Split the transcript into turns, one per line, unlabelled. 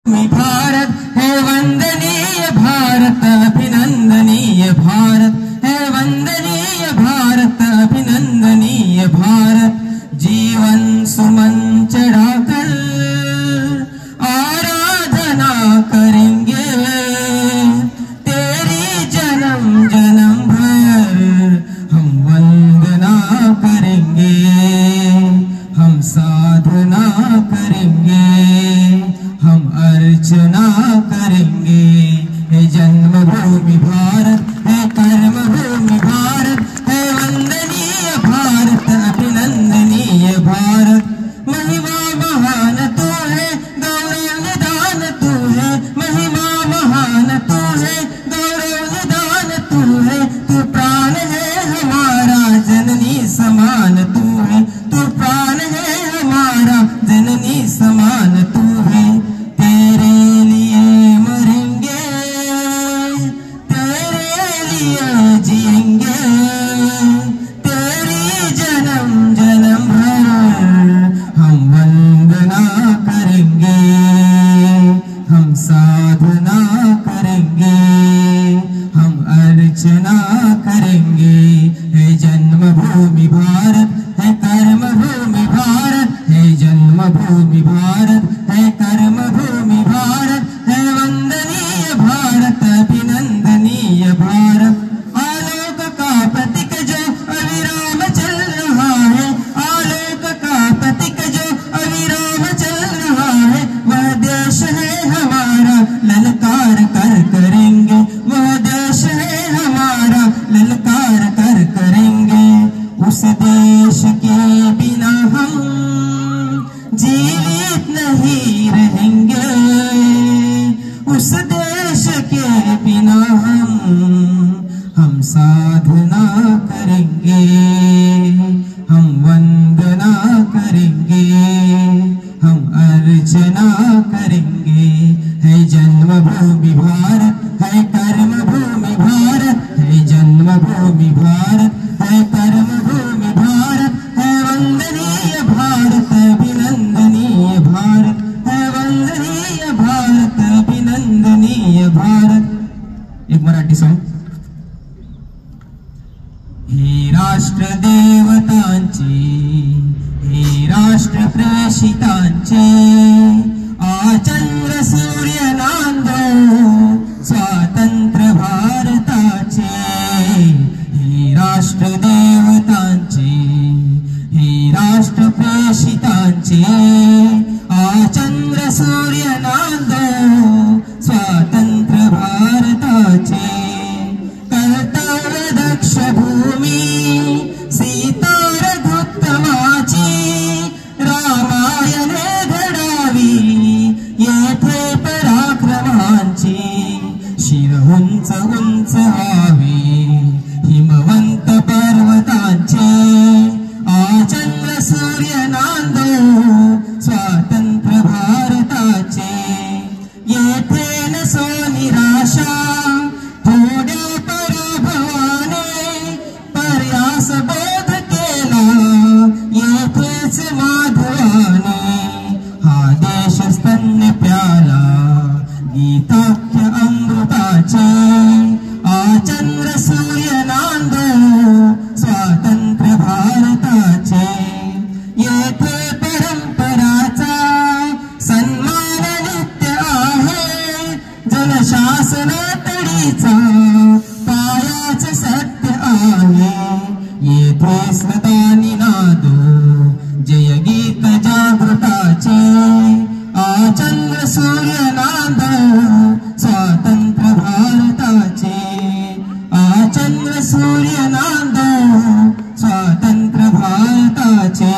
भारत है वंदनीय भारत अभिनंदनीय भारत है वंदनीय भारत अभिनंदनीय भारत। जीवन सुमन चढ़ाकर आराधना करेंगे तेरी जन्म जन्म भर हम वंदना करेंगे, हम साधना करेंगे, हम अर्चना करेंगे। हे जन्मभूमि भारत है कर्मभूमि भारत है वंदनीय भारत अभिनंदनीय भारत। महिमा महान तू है गौरव निदान तू है, महिमा महान तू है गौरव निदान तू है। तू प्राण है हमारा जननी समान तू है, तू प्राण है हमारा जननी समान तू है। जिएंगे तेरी जन्म जन्म भर हम वंदना करेंगे, हम साधना करेंगे, हम अर्चना करेंगे। है जन्मभूमि भारत है कर्मभूमि भारत है जन्मभूमि भारत है कर्मभूमि भारत है वंदनीय भारत अभिनंदनीय भारत। आलोक का प्रतीक जो अविराम चल रहा है, आलोक का प्रतीक जो अविराम चल रहा है, वह देश है हमारा ललकार कर करेंगे, वह देश है हमारा ललकार कर करेंगे। उस देश के बिना हम जीवित नहीं रहेंगे, उस देश के बिना हम साधना करेंगे, हम वंदना करेंगे, हम अर्चना करेंगे। है जन्मभूमि भारत है कर्मभूमि भारत है जन्मभूमि भारत है कर्मभूमि भारत है वंदनीय भारत अभिनंदनीय भारत है वंदनीय भारत अभिनंदनीय भारत। एक मराठी सॉन्ग। हे राष्ट्र देवतांचे हे राष्ट्र प्रेषितांचे आचंद्र सूर्य नांदो स्वातंत्र्य भारताचे। हे राष्ट्र देवतांचे हे राष्ट्र प्रेषितांचे आचंद्र सूर्य नांदो स्वातंत्र्य भारताचे। कर्तव्य दक्ष भूमी सीतारघुत्तमाची रामायणे घडावी येथे पराक्रमांची। शिर उंच उंच व्हावे हिमवंत पर्वतांचे आचंद्र सूर्य नांदो स्वातंत्र्य भारताचे। येथे नसो निराशा थोड्या पराभवाने प्रयास बोध केला येथेच माधवाने। हा देश स्तन्य प्याला गीताख्य अमृताचे आचंद्र सूर्य नांदो स्वातंत्र्य भारताचे। येथे परंपराचा सन्मान नित्य आहे, जनशासन तडीचा पायाच सत्य आहे। येथे सदा निनादो जय गीत जागृताचे आचंद्र सूर्य नांदो स्वातंत्र्य भारताचे। आचंद्र सूर्य नांदो स्वातंत्र्य भारताचे।